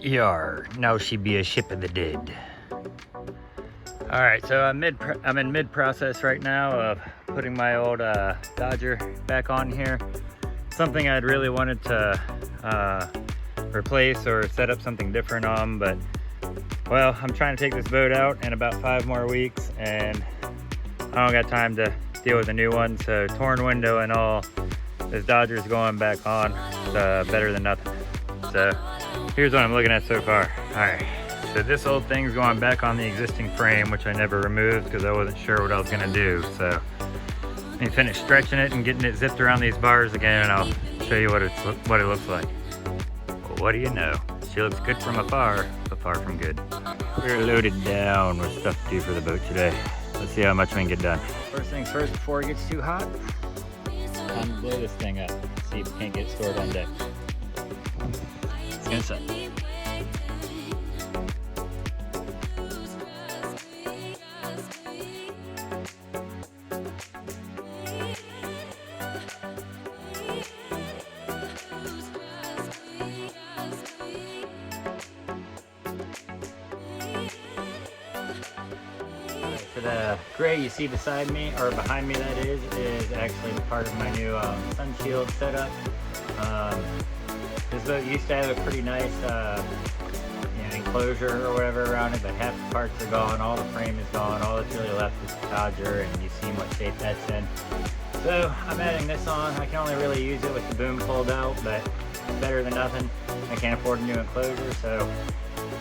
Yar, now she be a ship of the dead. All right, so I'm in mid process right now of putting my old Dodger back on here. Something I'd really wanted to replace or set up something different on, but well, I'm trying to take this boat out in about 5 more weeks, and I don't got time to deal with a new one. So torn window and all, this Dodger's going back on. It's better than nothing. So here's what I'm looking at so far. All right, so this old thing's going back on the existing frame, which I never removed because I wasn't sure what I was gonna do. So let me finish stretching it and getting it zipped around these bars again, and I'll show you what it looks like. Well, what do you know? She looks good from afar, but far from good. We're loaded down with stuff to do for the boat today. Let's see how much we can get done. First things first, before it gets too hot, time to blow this thing up. See if it can't get stored on deck. It's gonna suck. So the gray you see beside me, or behind me that is actually part of my new sun shield setup. This boat used to have a pretty nice enclosure or whatever around it, but half the parts are gone, all the frame is gone, all that's really left is the Dodger, and you've seen what shape that's in. So I'm adding this on. I can only really use it with the boom pulled out, but it's better than nothing. I can't afford a new enclosure, so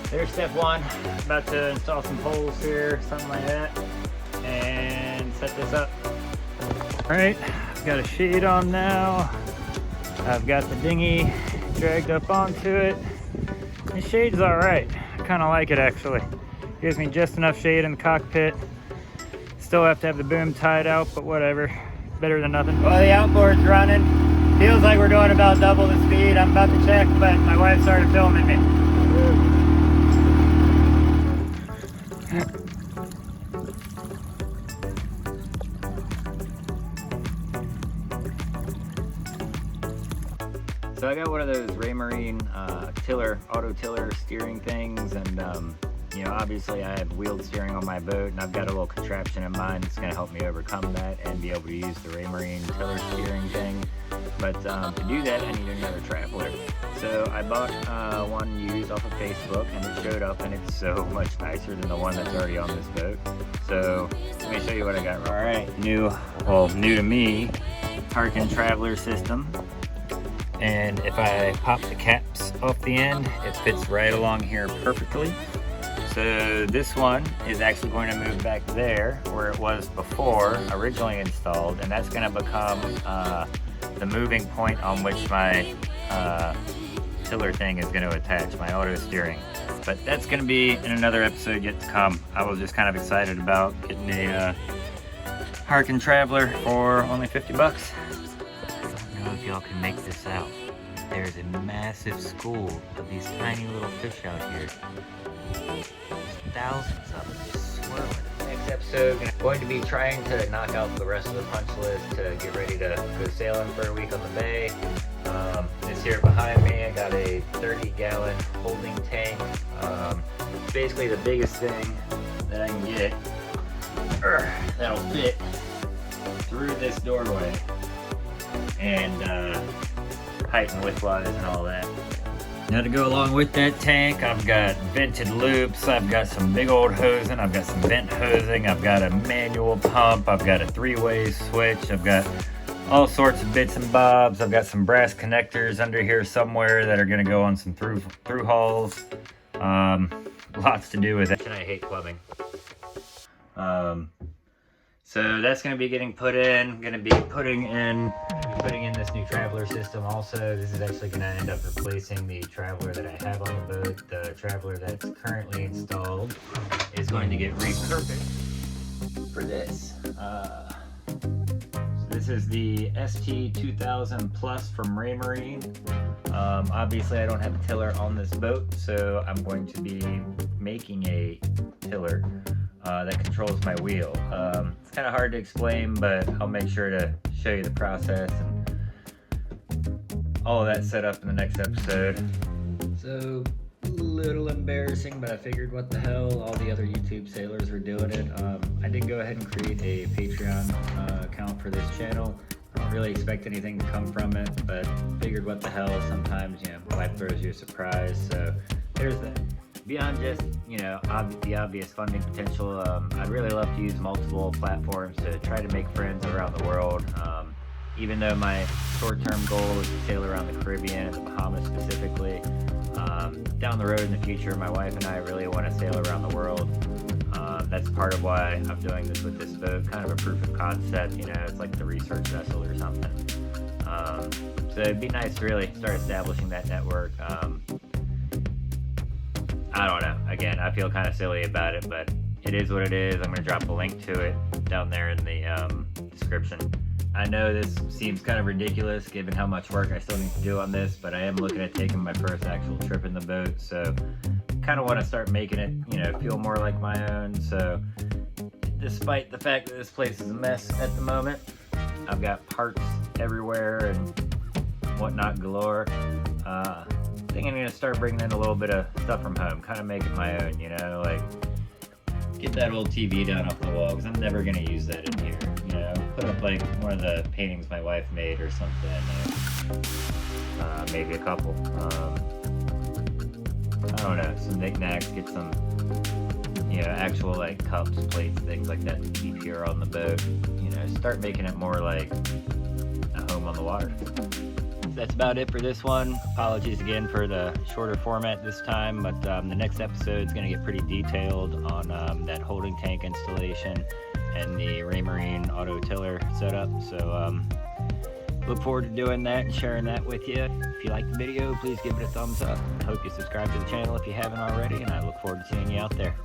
there's step one. About to install some poles here, something like that, and set this up. All right, I've got a shade on now. I've got the dinghy dragged up onto it. The shade's all right. I kind of like it actually. Gives me just enough shade in the cockpit. Still have to have the boom tied out, but whatever. Better than nothing. Well, the outboard's running. Feels like we're doing about double the speed. I'm about to check, but my wife started filming me. So I got one of those Raymarine auto tiller steering things, and obviously I have wheeled steering on my boat, and I've got a little contraption in mind that's going to help me overcome that and be able to use the Raymarine tiller steering thing. But to do that, I need another traveler. So I bought one used off of Facebook, and it showed up, and it's so much nicer than the one that's already on this boat. So let me show you what I got. All right, new to me, Harken Traveler system. And if I pop the caps off the end, it fits right along here perfectly. So this one is actually going to move back there where it was before, originally installed, and that's going to become the moving point on which my tiller thing is going to attach, my auto steering. But that's going to be in another episode yet to come. I was just kind of excited about getting a Harken Traveler for only 50 bucks. I don't know if y'all can make this out. There's a massive school of these tiny little fish out here. There's thousands of them just swirling. Next episode, I'm going to be trying to knock out the rest of the punch list to get ready to go sailing for a week on the bay. This here behind me, I got a 30-gallon holding tank. It's basically the biggest thing that I can get that'll fit through this doorway, and height and width wise and all that. Now to go along with that tank, I've got vented loops, I've got some big old hosing, I've got some vent hosing, I've got a manual pump, I've got a 3-way switch, I've got all sorts of bits and bobs. I've got some brass connectors under here somewhere that are gonna go on some through hulls. Lots to do with it. And I hate plumbing. So that's going to be getting put in. Going to be putting in this new Traveler system also. This is actually going to end up replacing the Traveler that I have on the boat. The Traveler that's currently installed is going to get repurposed for this. So this is the ST2000 Plus from Raymarine. Obviously I don't have a tiller on this boat, so I'm going to be making a tiller that controls my wheel. It's kind of hard to explain, but I'll make sure to show you the process and all of that set up in the next episode. So little embarrassing, but I figured what the hell, all the other YouTube sailors were doing it. I did go ahead and create a Patreon account for this channel. I don't really expect anything to come from it, but figured what the hell, sometimes, you know, life throws you a surprise. So there's that. Beyond just, you know, the obvious funding potential, I'd really love to use multiple platforms to try to make friends around the world. Even though my short-term goal is to sail around the Caribbean and the Bahamas specifically, down the road in the future, my wife and I really want to sail around the world. That's part of why I'm doing this with this boat, kind of a proof of concept, you know, it's like the research vessel or something. So it'd be nice to really start establishing that network. I don't know, again, I feel kind of silly about it, but it is what it is. I'm going to drop a link to it down there in the description. I know this seems kind of ridiculous given how much work I still need to do on this, but I am looking at taking my first actual trip in the boat, so kind of want to start making it, you know, feel more like my own. So despite the fact that this place is a mess at the moment, I've got parts everywhere and whatnot galore. I think I'm going to start bringing in a little bit of stuff from home, kind of make it my own, you know, like get that old TV down off the wall, because I'm never going to use that in here, you know, put up like one of the paintings my wife made or something, maybe a couple, I don't know, some knickknacks, get some, you know, actual like cups, plates, things like that to keep here on the boat, you know, start making it more like a home on the water. That's about it for this one. Apologies again for the shorter format this time, but the next episode is going to get pretty detailed on that holding tank installation and the Raymarine auto tiller setup. So look forward to doing that and sharing that with you. If you like the video, please give it a thumbs up. I hope you subscribe to the channel if you haven't already, and I look forward to seeing you out there.